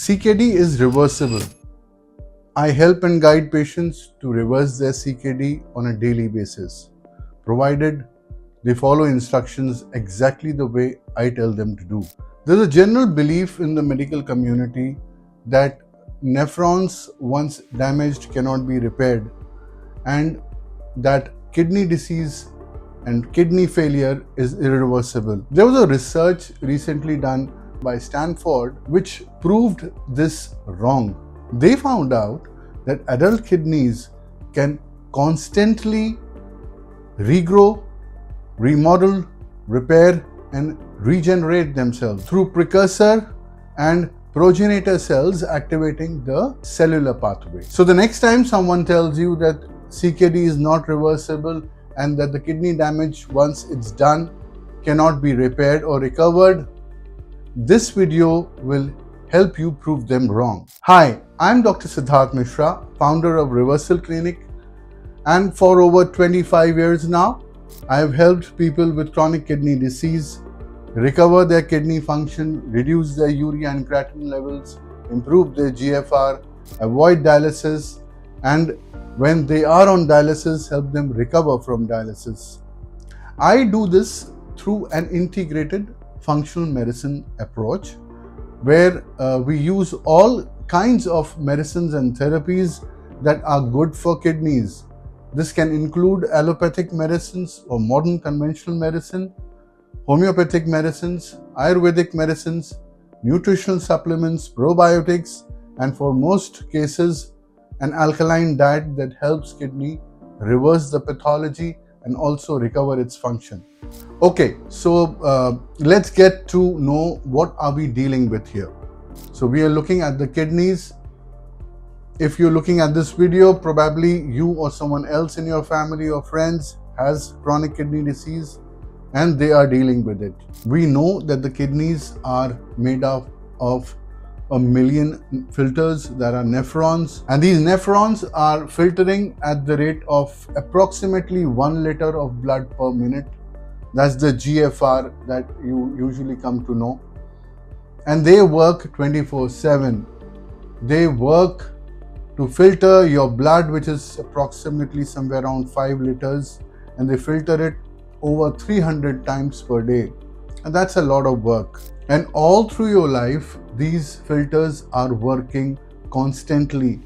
CKD is reversible. I help and guide patients to reverse their CKD on a daily basis, provided they follow instructions exactly the way I tell them to do. There's a general belief in the medical community that nephrons, once damaged, cannot be repaired, and that kidney disease and kidney failure is irreversible. There was a research recently done by Stanford which proved this wrong. They found out that adult kidneys can constantly regrow, remodel, repair, and regenerate themselves through precursor and progenitor cells activating the cellular pathway. So the next time someone tells you that CKD is not reversible and that the kidney damage, once it's done, cannot be repaired or recovered, this video will help you prove them wrong. Hi, I'm Dr. Siddharth Mishra, founder of Reversible Clinic, and for over 25 years now, I have helped people with chronic kidney disease recover their kidney function, reduce their urea and creatinine levels, improve their GFR, avoid dialysis, and when they are on dialysis, help them recover from dialysis. I do this through an integrated functional medicine approach where we use all kinds of medicines and therapies that are good for kidneys. This can include allopathic medicines or modern conventional medicine, homeopathic medicines, Ayurvedic medicines, nutritional supplements, probiotics, and for most cases, an alkaline diet that helps kidney reverse the pathology and also recover its function. Okay, so let's get to know what are we dealing with here. So we are looking at the kidneys. If you're looking at this video, probably you or someone else in your family or friends has chronic kidney disease and they are dealing with it. We know that the kidneys are made up of 1 million filters that are nephrons, and these nephrons are filtering at the rate of approximately 1 liter of blood per minute. That's the GFR that you usually come to know. And they work 24/7. They work to filter your blood, which is approximately somewhere around 5 liters, and they filter it over 300 times per day. And that's a lot of work. And all through your life, these filters are working constantly.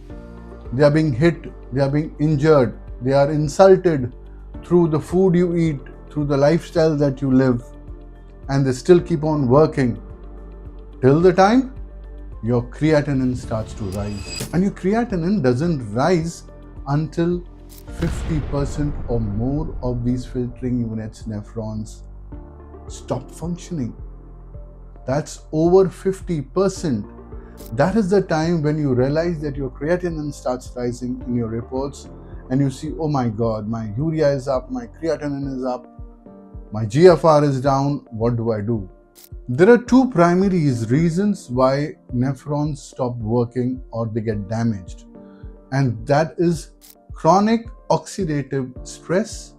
They are being hit, they are being injured, they are insulted through the food you eat, through the lifestyle that you live, and they still keep on working till the time your creatinine starts to rise. And your creatinine doesn't rise until 50% or more of these filtering units, nephrons, stop functioning. That's over 50%. That is the time when you realize that your creatinine starts rising in your reports and you see, oh my God, my urea is up, my creatinine is up, my GFR is down, what do I do? There are two primary reasons why nephrons stop working or they get damaged, and that is chronic oxidative stress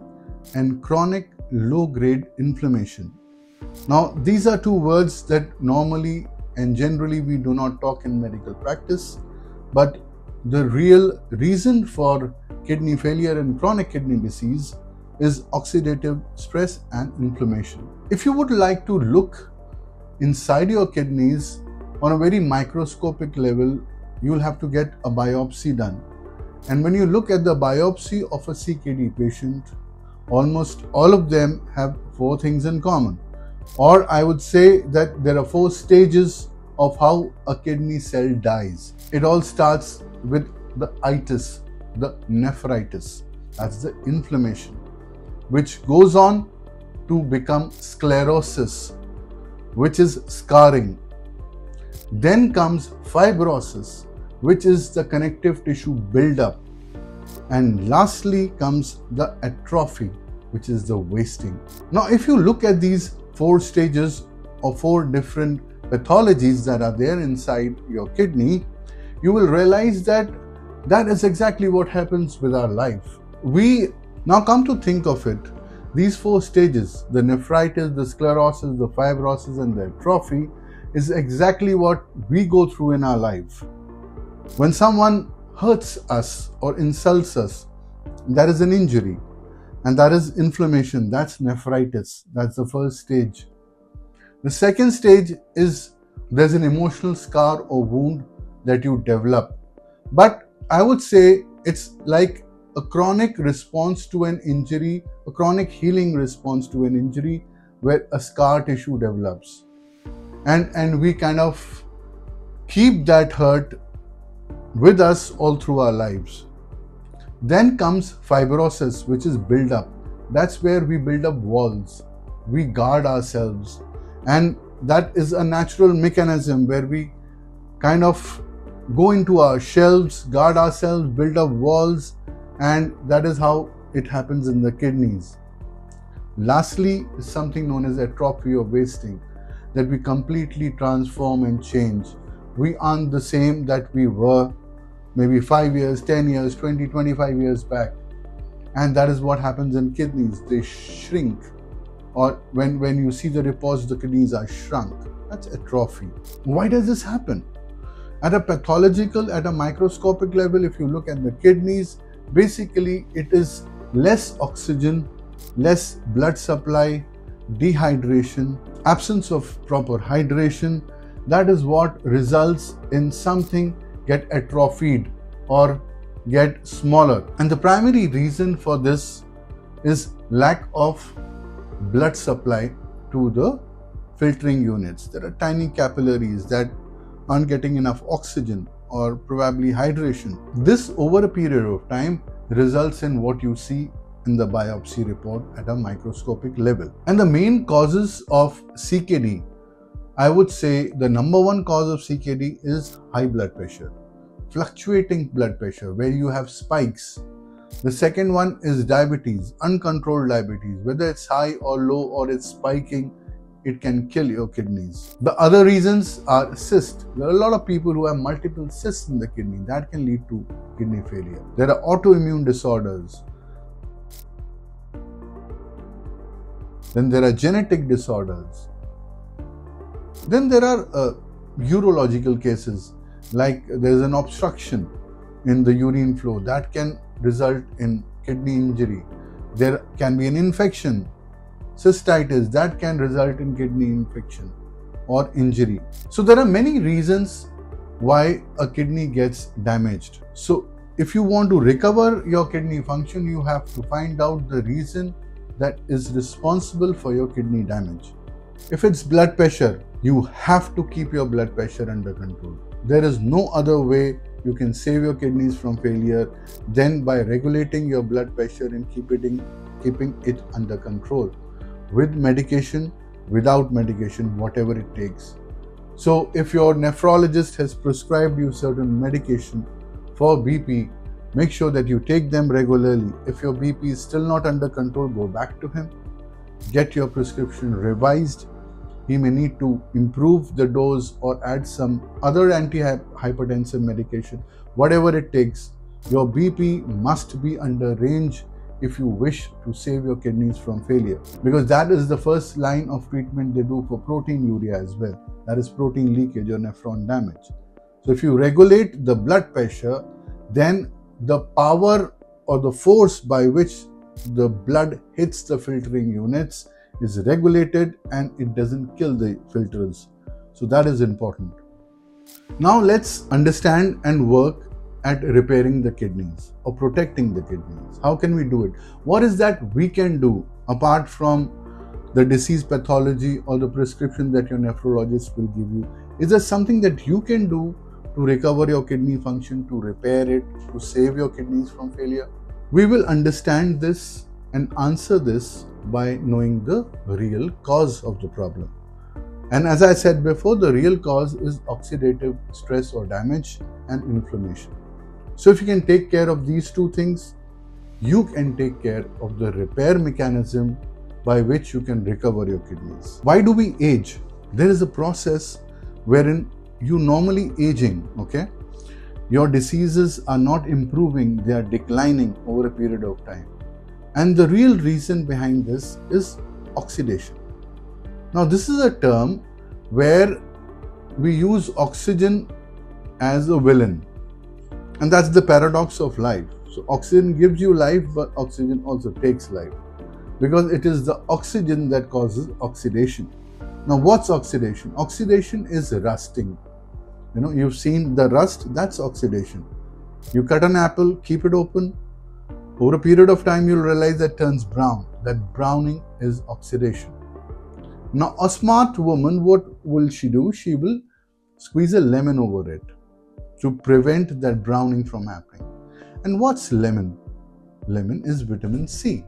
and chronic low-grade inflammation. Now, these are two words that normally and generally we do not talk in medical practice, but the real reason for kidney failure and chronic kidney disease is oxidative stress and inflammation. If you would like to look inside your kidneys on a very microscopic level, you will have to get a biopsy done. And when you look at the biopsy of a CKD patient, almost all of them have 4 things in common. Or I would say that there are 4 stages of how a kidney cell dies. It all starts with the itis, the nephritis. That's the inflammation, which goes on to become sclerosis, which is scarring. Then comes fibrosis, which is the connective tissue buildup. And lastly comes the atrophy, which is the wasting. Now, if you look at these 4 stages or 4 different pathologies that are there inside your kidney, you will realize that that is exactly what happens with our life. We now come to think of it, these 4 stages, the nephritis, the sclerosis, the fibrosis, and the atrophy, is exactly what we go through in our life. When someone hurts us or insults us, that is an injury, and that is inflammation, that's nephritis. That's the first stage. The second stage is there's an emotional scar or wound that you develop. But I would say it's like a chronic response to an injury, a chronic healing response to an injury where a scar tissue develops. And we kind of keep that hurt with us all through our lives. Then comes fibrosis, which is build up. That's where we build up walls. We guard ourselves. And that is a natural mechanism where we kind of go into our shelves, guard ourselves, build up walls, and that is how it happens in the kidneys. Lastly is something known as atrophy or wasting, that we completely transform and change. We aren't the same that we were maybe 5 years, 10 years, 20, 25 years back. And that is what happens in kidneys. They shrink. Or when you see the reports, the kidneys are shrunk. That's atrophy. Why does this happen? At a pathological, at a microscopic level, if you look at the kidneys, basically it is less oxygen, less blood supply, dehydration, absence of proper hydration. That is what results in something get atrophied or get smaller. And the primary reason for this is lack of blood supply to the filtering units. There are tiny capillaries that aren't getting enough oxygen or probably hydration. This over a period of time results in what you see in the biopsy report at a microscopic level. And the main causes of CKD, I would say the number one cause of CKD is high blood pressure, fluctuating blood pressure where you have spikes. The second one is diabetes, uncontrolled diabetes, whether it's high or low or it's spiking, it can kill your kidneys. The other reasons are cysts. There are a lot of people who have multiple cysts in the kidney that can lead to kidney failure. There are autoimmune disorders. Then there are genetic disorders. Then there are urological cases, like there is an obstruction in the urine flow that can result in kidney injury. There can be an infection, cystitis, that can result in kidney infection or injury. So there are many reasons why a kidney gets damaged. So if you want to recover your kidney function, you have to find out the reason that is responsible for your kidney damage. If it's blood pressure, you have to keep your blood pressure under control. There is no other way you can save your kidneys from failure than by regulating your blood pressure and keeping it under control with medication, without medication, whatever it takes. So if your nephrologist has prescribed you certain medication for BP, make sure that you take them regularly. If your BP is still not under control, go back to him, get your prescription revised. He may need to improve the dose or add some other antihypertensive medication. Whatever it takes, your BP must be under range if you wish to save your kidneys from failure. Because that is the first line of treatment they do for proteinuria as well. That is protein leakage or nephron damage. So if you regulate the blood pressure, then the power or the force by which the blood hits the filtering units is regulated and it doesn't kill the filters. So that is important. Now let's understand and work at repairing the kidneys or protecting the kidneys. How can we do it? What is that we can do apart from the disease pathology or the prescription that your nephrologist will give you? Is there something that you can do to recover your kidney function, to repair it, to save your kidneys from failure? We will understand this and answer this by knowing the real cause of the problem. And as I said before, the real cause is oxidative stress or damage and inflammation. So if you can take care of these two things, you can take care of the repair mechanism by which you can recover your kidneys. Why do we age? There is a process wherein you normally aging, okay? Your diseases are not improving, they are declining over a period of time. And the real reason behind this is oxidation. Now, this is a term where we use oxygen as a villain. And that's the paradox of life. So oxygen gives you life, but oxygen also takes life, because it is the oxygen that causes oxidation. Now, what's oxidation? Oxidation is rusting. You've seen the rust, that's oxidation. You cut an apple, keep it open. Over a period of time, you'll realize that turns brown. That browning is oxidation. Now, a smart woman, what will she do? She will squeeze a lemon over it to prevent that browning from happening. And what's lemon? Lemon is vitamin C.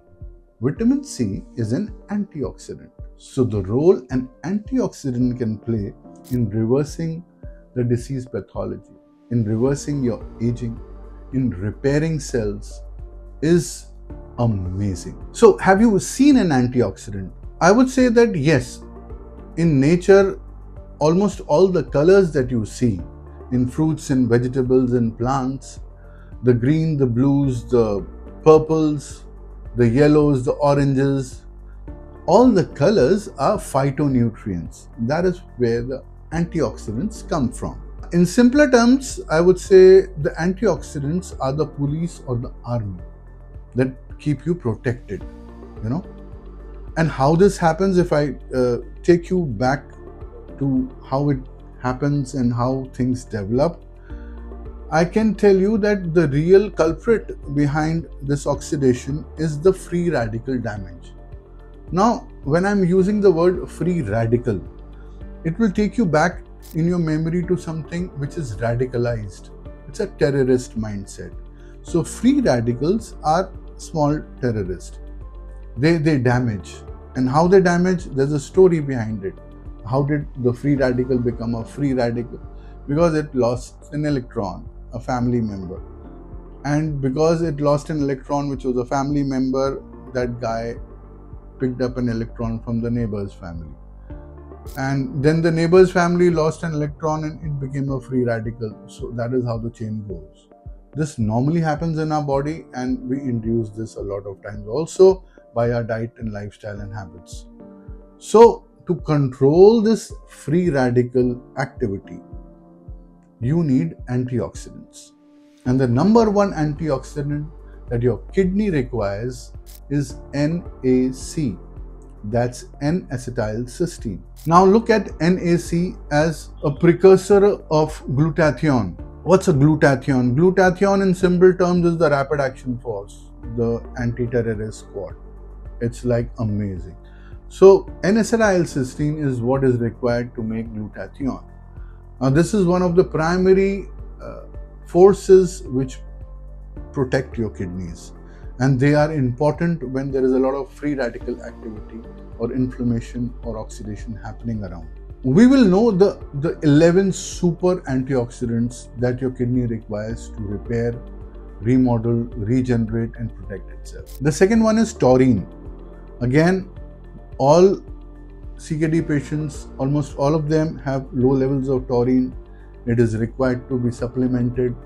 Vitamin C is an antioxidant. So the role an antioxidant can play in reversing the disease pathology, in reversing your aging, in repairing cells is amazing. So have you seen an antioxidant? I would say that yes. In nature, almost all the colors that you see in fruits and vegetables and plants, the green, the blues, the purples, the yellows, the oranges, all the colors are phytonutrients. That is where the antioxidants come from. In simpler terms, I would say the antioxidants are the police or the army that keep you protected, And how this happens, if I take you back to how it happens and how things develop, I can tell you that the real culprit behind this oxidation is the free radical damage. Now, when I'm using the word free radical, it will take you back in your memory to something which is radicalized. It's a terrorist mindset. So free radicals are small terrorists. They damage. And how they damage, there's a story behind it. How did the free radical become a free radical? Because it lost an electron, a family member. And because it lost an electron, which was a family member, that guy picked up an electron from the neighbor's family. And then the neighbor's family lost an electron and it became a free radical. So that is how the chain goes. This normally happens in our body, and we induce this a lot of times also by our diet and lifestyle and habits. So to control this free radical activity, you need antioxidants. And the number one antioxidant that your kidney requires is NAC. That's N-acetylcysteine. Now look at NAC as a precursor of glutathione. What's a glutathione? Glutathione in simple terms is the rapid action force, the anti-terrorist squad. It's like amazing. So N-acetylcysteine is what is required to make glutathione. Now this is one of the primary forces which protect your kidneys, and they are important when there is a lot of free radical activity or inflammation or oxidation happening around. We will know the 11 super antioxidants that your kidney requires to repair, remodel, regenerate and protect itself. The second one is taurine. Again, all CKD patients, almost all of them have low levels of taurine. It is required to be supplemented,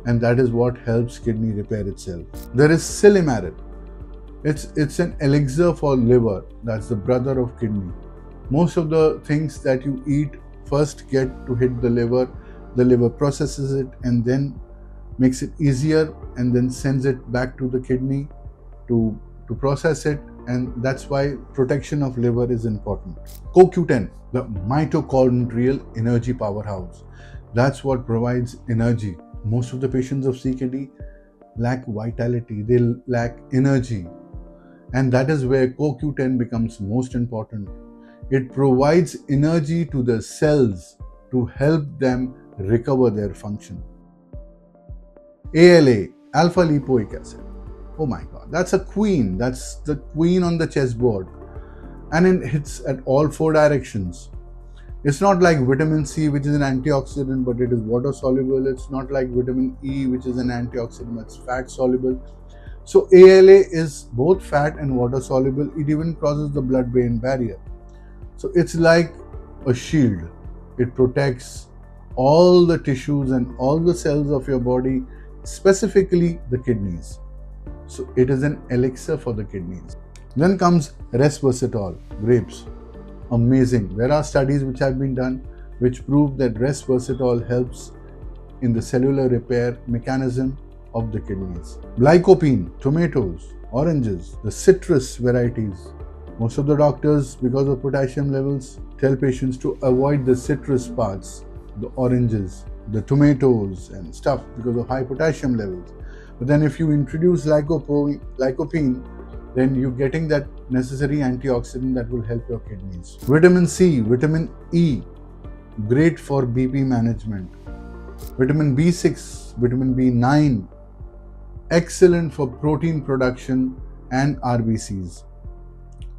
and that is what helps kidney repair itself. There is silymarin. It's an elixir for liver. That's the brother of kidney. Most of the things that you eat first get to hit the liver processes it and then makes it easier and then sends it back to the kidney to process it, and that's why protection of liver is important. CoQ10, the mitochondrial energy powerhouse. That's what provides energy. Most of the patients of CKD lack vitality, they lack energy, and that is where CoQ10 becomes most important. It provides energy to the cells to help them recover their function. ALA, alpha lipoic acid. Oh my God, that's a queen. That's the queen on the chessboard. And it hits at all four directions. It's not like vitamin C, which is an antioxidant, but it is water soluble. It's not like vitamin E, which is an antioxidant, but it's fat soluble. So ALA is both fat and water soluble. It even crosses the blood-brain barrier. So it's like a shield. It protects all the tissues and all the cells of your body, specifically the kidneys. So it is an elixir for the kidneys. Then comes resveratrol, grapes. Amazing. There are studies which have been done which proved that resveratrol helps in the cellular repair mechanism of the kidneys. Lycopene, tomatoes, oranges, the citrus varieties. Most of the doctors, because of potassium levels, tell patients to avoid the citrus parts, the oranges, the tomatoes and stuff because of high potassium levels. But then if you introduce lycopene, then you're getting that necessary antioxidant that will help your kidneys. Vitamin C, vitamin E, great for BP management. Vitamin B6, vitamin B9, excellent for protein production and RBCs.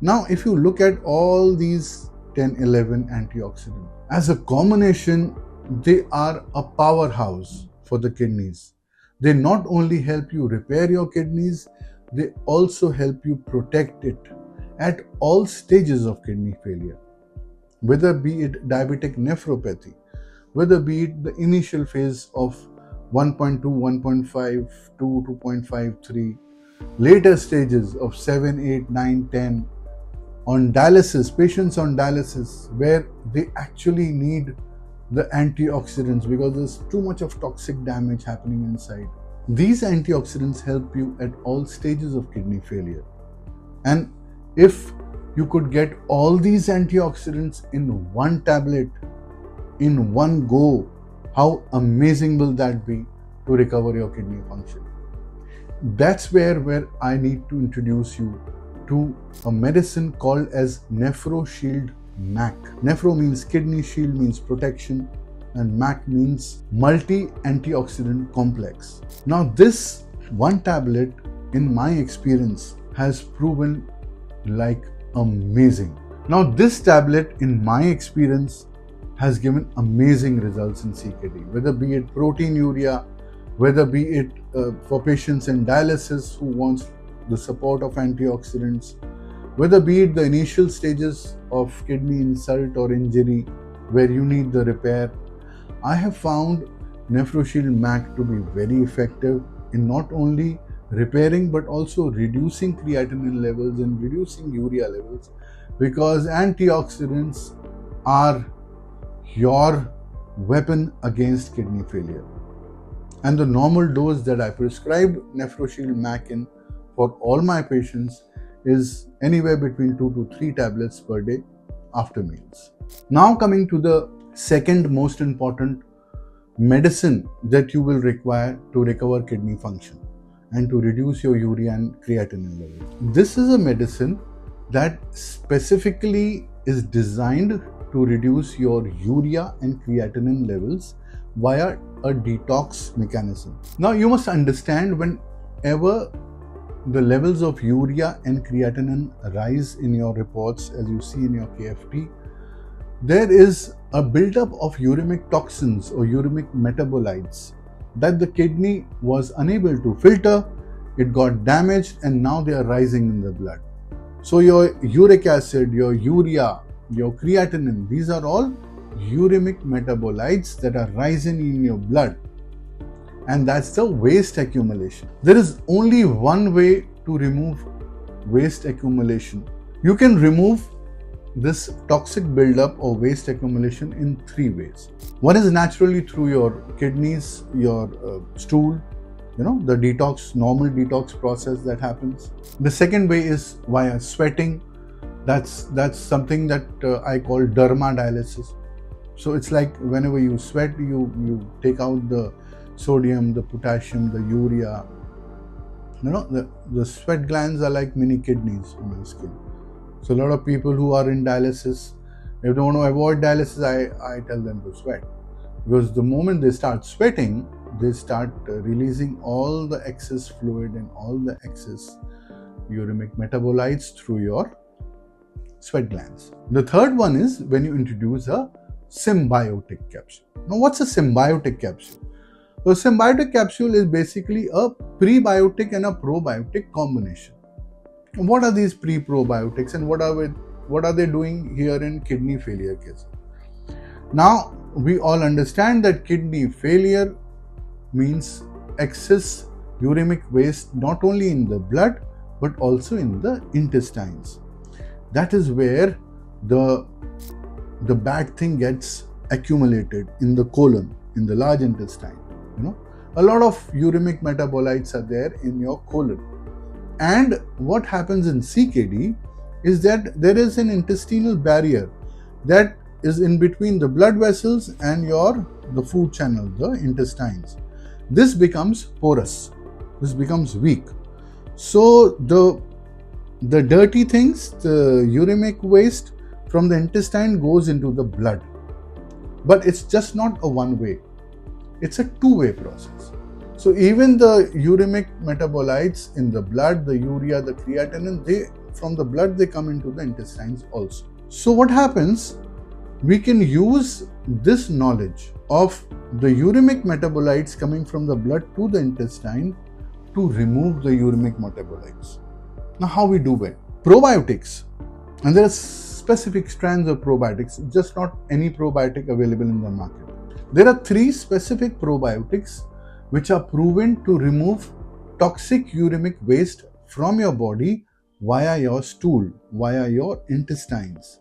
Now, if you look at all these 10, 11 antioxidants, as a combination, they are a powerhouse for the kidneys. They not only help you repair your kidneys, they also help you protect it at all stages of kidney failure, whether be it diabetic nephropathy, whether be it the initial phase of 1.2, 1.5, 2, 2.53, later stages of 7, 8, 9, 10, on dialysis, patients on dialysis where they actually need the antioxidants because there's too much of toxic damage happening inside. These antioxidants help you at all stages of kidney failure. And if you could get all these antioxidants in one tablet, in one go, how amazing will that be to recover your kidney function? That's where I need to introduce you to a medicine called as NephroShield MAC. Nephro means kidney, shield means protection, and MAC means multi-antioxidant complex. Now this one tablet, in my experience, has proven like amazing. Now this tablet, in my experience, has given amazing results in CKD, whether be it proteinuria, whether be it for patients in dialysis who wants the support of antioxidants, whether be it the initial stages of kidney insult or injury where you need the repair. I have found NephroShield MAC to be very effective in not only repairing but also reducing creatinine levels and reducing urea levels, because antioxidants are your weapon against kidney failure. And the normal dose that I prescribe NephroShield MAC in for all my patients is anywhere between 2 to 3 tablets per day after meals. Now coming to the second most important medicine that you will require to recover kidney function and to reduce your urea and creatinine levels. This is a medicine that specifically is designed to reduce your urea and creatinine levels via a detox mechanism. Now you must understand, whenever the levels of urea and creatinine rise in your reports, as you see in your KFT, there is a buildup of uremic toxins or uremic metabolites that the kidney was unable to filter. It got damaged and now they are rising in the blood. So your uric acid, your urea, your creatinine, these are all uremic metabolites that are rising in your blood, and that's the waste accumulation. There is only one way to remove waste accumulation. You can remove this toxic buildup or waste accumulation in 3 ways. One is naturally through your kidneys, your stool, the normal detox process that happens. The second way is via sweating. That's something that I call dermadialysis. So it's like whenever you sweat, you take out the sodium, the potassium, the urea. The sweat glands are like mini kidneys on your skin. So a lot of people who are in dialysis, if they want to avoid dialysis, I tell them to sweat. Because the moment they start sweating, they start releasing all the excess fluid and all the excess uremic metabolites through your sweat glands. The third one is when you introduce a symbiotic capsule. Now, what's a symbiotic capsule? So, a symbiotic capsule is basically a prebiotic and a probiotic combination. What are these pre-probiotics and what are they doing here in kidney failure cases? Now, we all understand that kidney failure means excess uremic waste not only in the blood but also in the intestines. That is where the bad thing gets accumulated in the colon, in the large intestine. A lot of uremic metabolites are there in your colon. And what happens in CKD is that there is an intestinal barrier that is in between the blood vessels and the food channel, the intestines. This becomes porous. This becomes weak. So the dirty things, the uremic waste from the intestine goes into the blood. But it's just not a one-way. It's a two-way process. So even the uremic metabolites in the blood, the urea, the creatinine, from the blood they come into the intestines also. So what happens? We can use this knowledge of the uremic metabolites coming from the blood to the intestine to remove the uremic metabolites. Now how we do it? Probiotics. And there are specific strands of probiotics, just not any probiotic available in the market. There are 3 specific probiotics which are proven to remove toxic uremic waste from your body via your stool, via your intestines.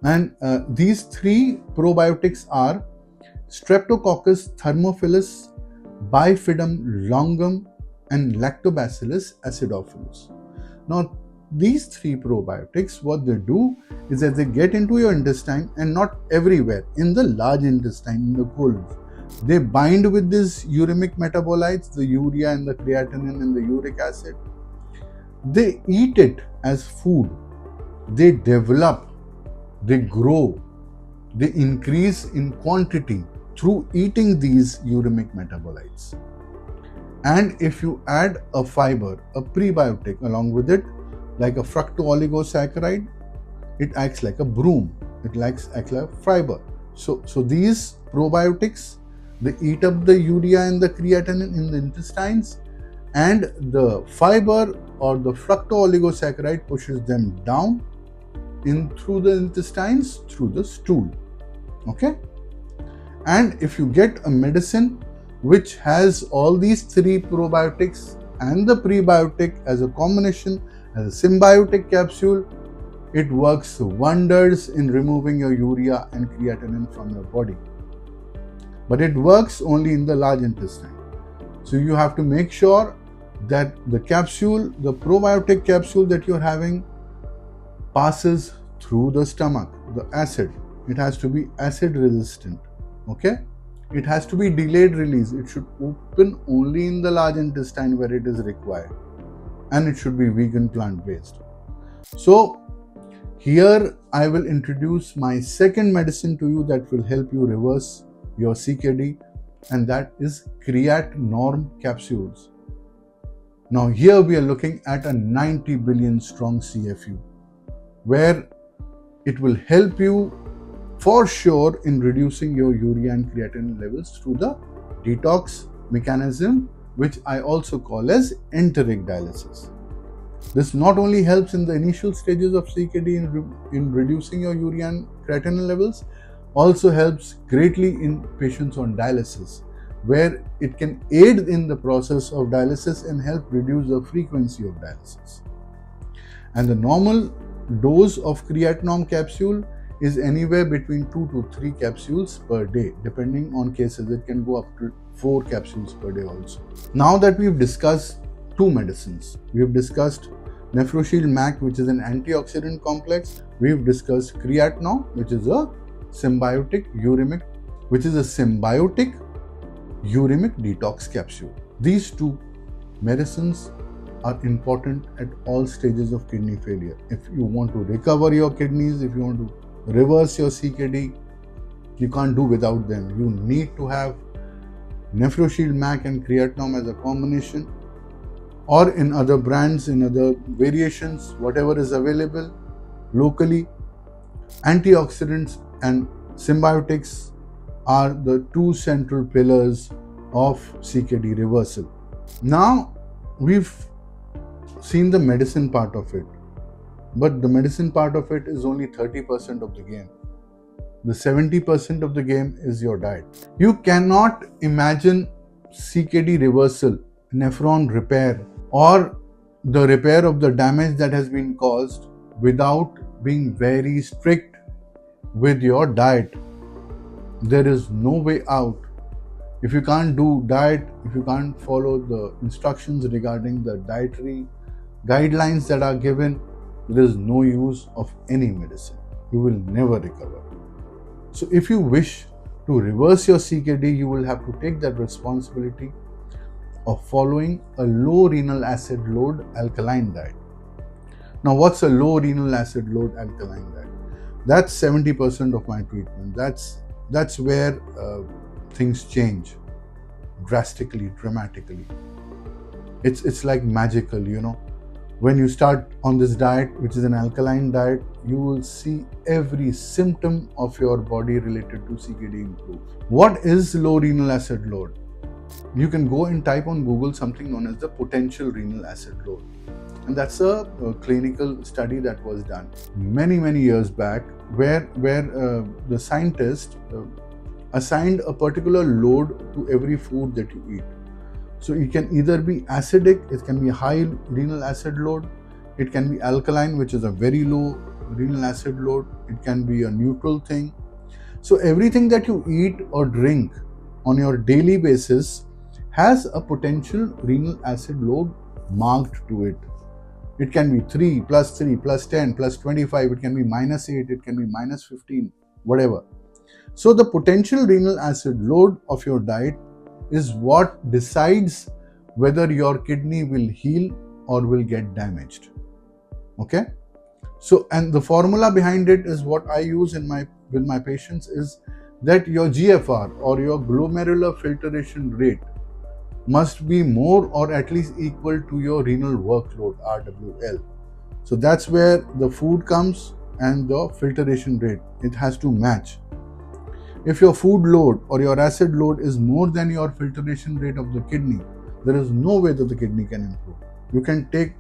And these 3 probiotics are Streptococcus thermophilus, Bifidum longum, and Lactobacillus acidophilus. Now, these 3 probiotics, what they do is that they get into your intestine, and not everywhere, in the large intestine, in the colon. They bind with these uremic metabolites, the urea and the creatinine and the uric acid. They eat it as food. They develop, they grow, they increase in quantity through eating these uremic metabolites. And if you add a fiber, a prebiotic along with it, like a fructooligosaccharide, it acts like a broom. It acts like a fiber. So these probiotics, they eat up the urea and the creatinine in the intestines, and the fiber or the fructooligosaccharide pushes them down through the intestines, through the stool. Okay? And if you get a medicine which has all these 3 probiotics and the prebiotic as a combination, as a symbiotic capsule, it works wonders in removing your urea and creatinine from your body. But it works only in the large intestine. So you have to make sure that the capsule, the probiotic capsule that you're having, passes through the stomach, the acid. It has to be acid resistant. Okay? It has to be delayed release. It should open only in the large intestine where it is required. And it should be vegan, plant-based. So here I will introduce my second medicine to you that will help you reverse your CKD, and that is creatinine capsules. Now here we are looking at a 90 billion strong CFU, where it will help you for sure in reducing your urea and creatinine levels through the detox mechanism, which I also call as enteric dialysis. This not only helps in the initial stages of CKD in reducing your urea and creatinine levels, also helps greatly in patients on dialysis, where it can aid in the process of dialysis and help reduce the frequency of dialysis. And the normal dose of creatinine capsule is anywhere between 2 to 3 capsules per day. Depending on cases, it can go up to 4 capsules per day also. Now that we've discussed 2 medicines, we've discussed Nephro-Shield MAC, which is an antioxidant complex. We've discussed creatinine, which is a symbiotic uremic detox capsule. These 2 medicines are important at all stages of kidney failure. If you want to recover your kidneys, if you want to reverse your CKD, you can't do without them. You need to have Nephro-Shield MAC and creatinine as a combination, or in other brands, in other variations, whatever is available locally. Antioxidants and symbiotics are the 2 central pillars of CKD reversal. Now, we've seen the medicine part of it, but the medicine part of it is only 30% of the game. The 70% of the game is your diet. You cannot imagine CKD reversal, nephron repair, or the repair of the damage that has been caused without being very strict with your diet. There is no way out. If you can't do diet, if you can't follow the instructions regarding the dietary guidelines that are given, there is no use of any medicine. You will never recover. So if you wish to reverse your CKD, you will have to take that responsibility of following a low renal acid load alkaline diet. Now, what's a low renal acid load alkaline diet? That's 70% of my treatment. That's where things change drastically, dramatically. It's like magical, When you start on this diet, which is an alkaline diet, you will see every symptom of your body related to CKD improve. What is low renal acid load? You can go and type on Google something known as the potential renal acid load. And that's a clinical study that was done many years back where the scientist assigned a particular load to every food that you eat. So it can either be acidic, it can be high renal acid load, it can be alkaline, which is a very low renal acid load, it can be a neutral thing. So everything that you eat or drink on your daily basis has a potential renal acid load marked to it. It can be 3, plus 10, plus 25, it can be -8, it can be -15, whatever. So the potential renal acid load of your diet is what decides whether your kidney will heal or will get damaged. Okay? So, and the formula behind it is what I use with my patients is that your GFR or your glomerular filtration rate must be more or at least equal to your renal workload, RWL. So that's where the food comes and the filtration rate. It has to match. If your food load or your acid load is more than your filtration rate of the kidney, there is no way that the kidney can improve. You can take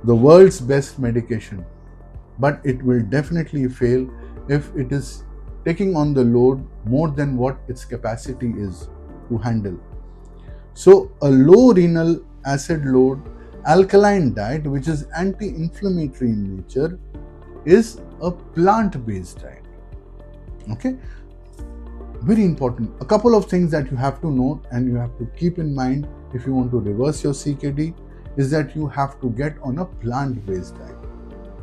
the world's best medication, but it will definitely fail if it is taking on the load more than what its capacity is to handle. So a low renal acid load alkaline diet, which is anti-inflammatory in nature, is a plant-based diet. Okay? Very important. A couple of things that you have to note and you have to keep in mind if you want to reverse your CKD is that you have to get on a plant-based diet.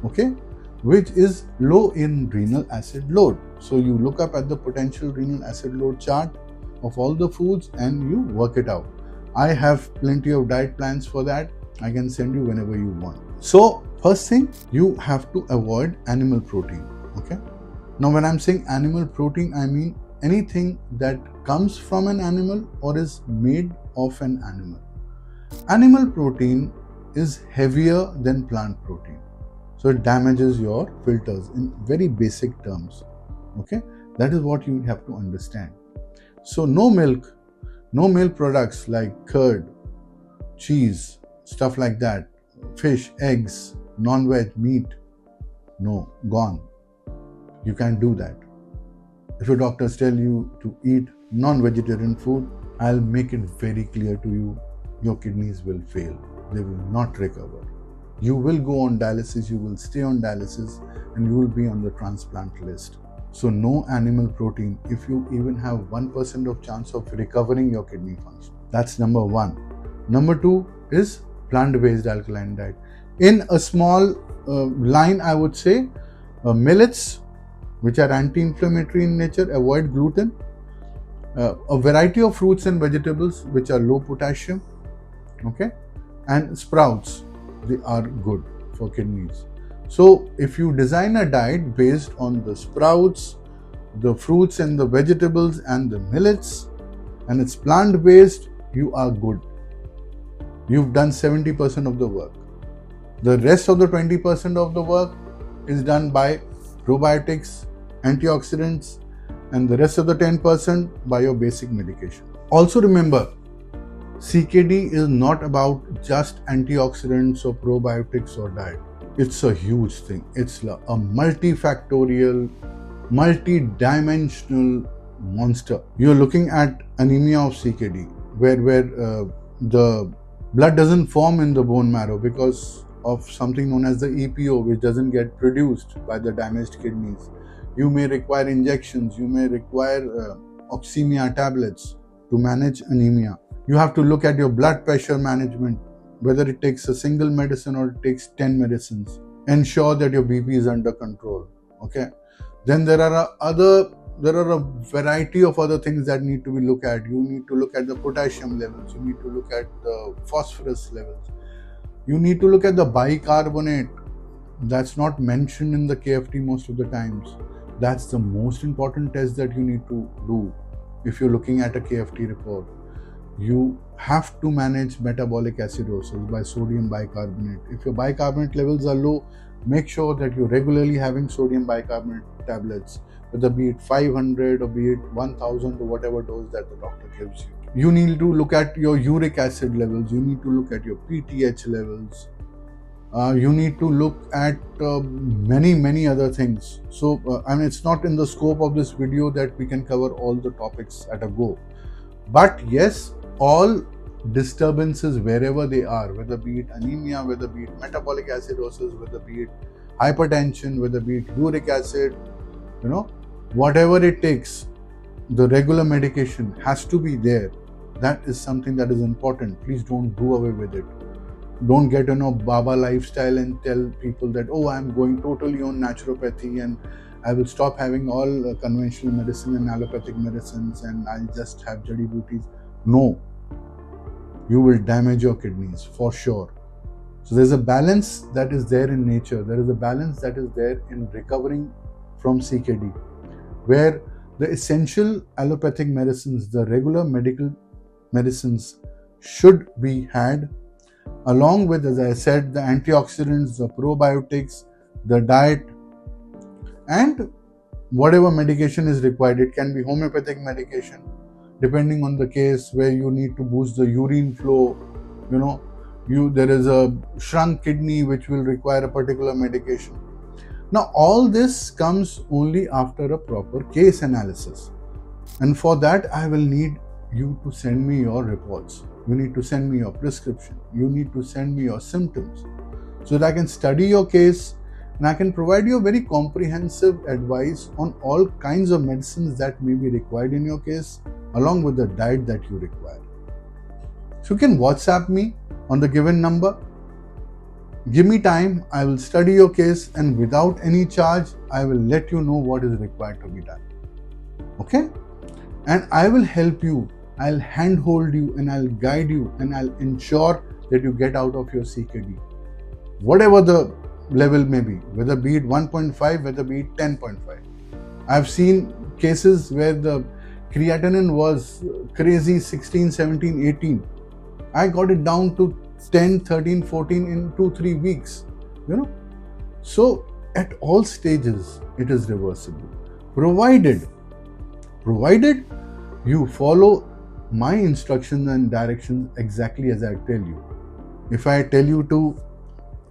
Okay? Which is low in renal acid load. So you look up at the potential renal acid load chart of all the foods and you work it out. I have plenty of diet plans for that. I can send you whenever you want. So first thing, you have to avoid animal protein. Okay. Now when I'm saying animal protein, I mean anything that comes from an animal or is made of an animal. Animal protein is heavier than plant protein. So it damages your filters in very basic terms. Okay. That is what you have to understand. So no milk products like curd, cheese, stuff like that, fish, eggs, non-veg, meat, no, gone. You can't do that. If your doctors tell you to eat non-vegetarian food, I'll make it very clear to you, your kidneys will fail. They will not recover. You will go on dialysis, you will stay on dialysis, and you will be on the transplant list. So no animal protein if you even have 1% of chance of recovering your kidney function. That's number one. Number two is plant-based alkaline diet. In a small line, I would say millets, which are anti-inflammatory in nature, avoid gluten. A variety of fruits and vegetables which are low potassium, okay, and sprouts, they are good for kidneys. So if you design a diet based on the sprouts, the fruits and the vegetables and the millets, and it's plant-based, you are good. You've done 70% of the work. The rest of the 20% of the work is done by probiotics, antioxidants, and the rest of the 10% by your basic medication. Also remember, CKD is not about just antioxidants or probiotics or diet. It's a huge thing. It's a multifactorial, multi-dimensional monster. You're looking at anemia of CKD, where the blood doesn't form in the bone marrow because of something known as the EPO, which doesn't get produced by the damaged kidneys. You may require injections, you may require oxemia tablets to manage anemia. You have to look at your blood pressure management, whether it takes a single medicine or it takes 10 medicines. Ensure that your BP is under control. Okay. Then there are a variety of other things that need to be looked at. You need to look at the potassium levels. You need to look at the phosphorus levels. You need to look at the bicarbonate. That's not mentioned in the KFT most of the times. That's the most important test that you need to do if you're looking at a KFT report. You have to manage metabolic acidosis by sodium bicarbonate. If your bicarbonate levels are low, make sure that you're regularly having sodium bicarbonate tablets, whether be it 500 or be it 1000 or whatever dose that the doctor gives you. You need to look at your uric acid levels. You need to look at your PTH levels. You need to look at many other things. So, it's not in the scope of this video that we can cover all the topics at a go. But yes, all disturbances wherever they are, whether be it anemia, whether be it metabolic acidosis, whether be it hypertension, whether be it uric acid, whatever it takes, the regular medication has to be there. That is something that is important. Please don't do away with it. Don't get Baba lifestyle and tell people that, oh, I'm going totally on naturopathy and I will stop having all conventional medicine and allopathic medicines and I'll just have jadi booties. No, you will damage your kidneys for sure. So there's a balance that is there in nature. There is a balance that is there in recovering from CKD, where the essential allopathic medicines, the regular medical medicines should be had, along with, as I said, the antioxidants, the probiotics, the diet, and whatever medication is required. It can be homeopathic medication, depending on the case, where you need to boost the urine flow. There is a shrunk kidney which will require a particular medication. Now, all this comes only after a proper case analysis. And for that, I will need you to send me your reports. You need to send me your prescription. You need to send me your symptoms so that I can study your case and I can provide you a very comprehensive advice on all kinds of medicines that may be required in your case, along with the diet that you require. So you can WhatsApp me on the given number. Give me time, I will study your case, and without any charge, I will let you know what is required to be done. Okay? And I will help you, I'll handhold you, and I'll guide you, and I'll ensure that you get out of your CKD. Whatever the level may be, whether be it 1.5, whether be it 10.5. I've seen cases where the creatinine was crazy 16, 17, 18. I got it down to 10, 13, 14 in 2-3 weeks. So at all stages it is reversible, provided you follow my instructions and directions exactly as I tell you. If I tell you to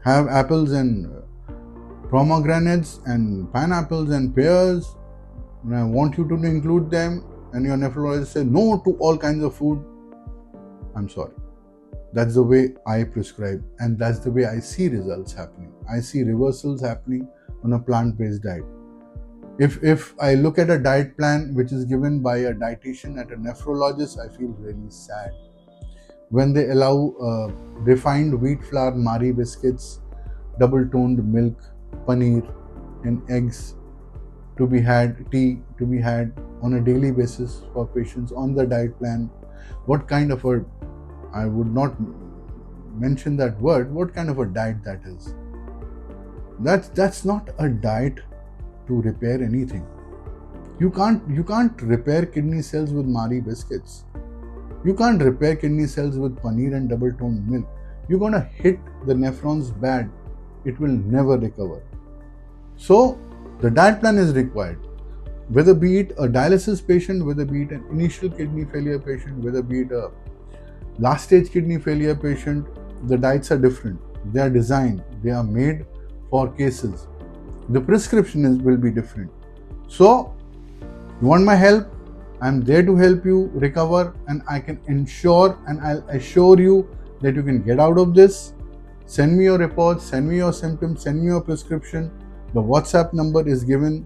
have apples and pomegranates and pineapples and pears, and I want you to include them, and your nephrologist says no to all kinds of food, I'm sorry. That's the way I prescribe, and that's the way I see results happening. I see reversals happening on a plant-based diet. If I look at a diet plan which is given by a dietitian at a nephrologist, I feel really sad. When they allow refined wheat flour Mari biscuits, double-toned milk, paneer, and eggs to be had, tea to be had on a daily basis for patients on the diet plan, what kind of a, I would not mention that word, what kind of a diet that is. That's not a diet to repair anything. You can't repair kidney cells with Mari biscuits. You can't repair kidney cells with paneer and double-toned milk. You're going to hit the nephrons bad. It will never recover. So the diet plan is required. Whether be it a dialysis patient, whether be it an initial kidney failure patient, whether be it a last stage kidney failure patient, the diets are different. They are designed. They are made for cases. The prescription will be different. So, you want my help? I'm there to help you recover, and I can ensure and I'll assure you that you can get out of this. Send me your reports, send me your symptoms, send me your prescription. The WhatsApp number is given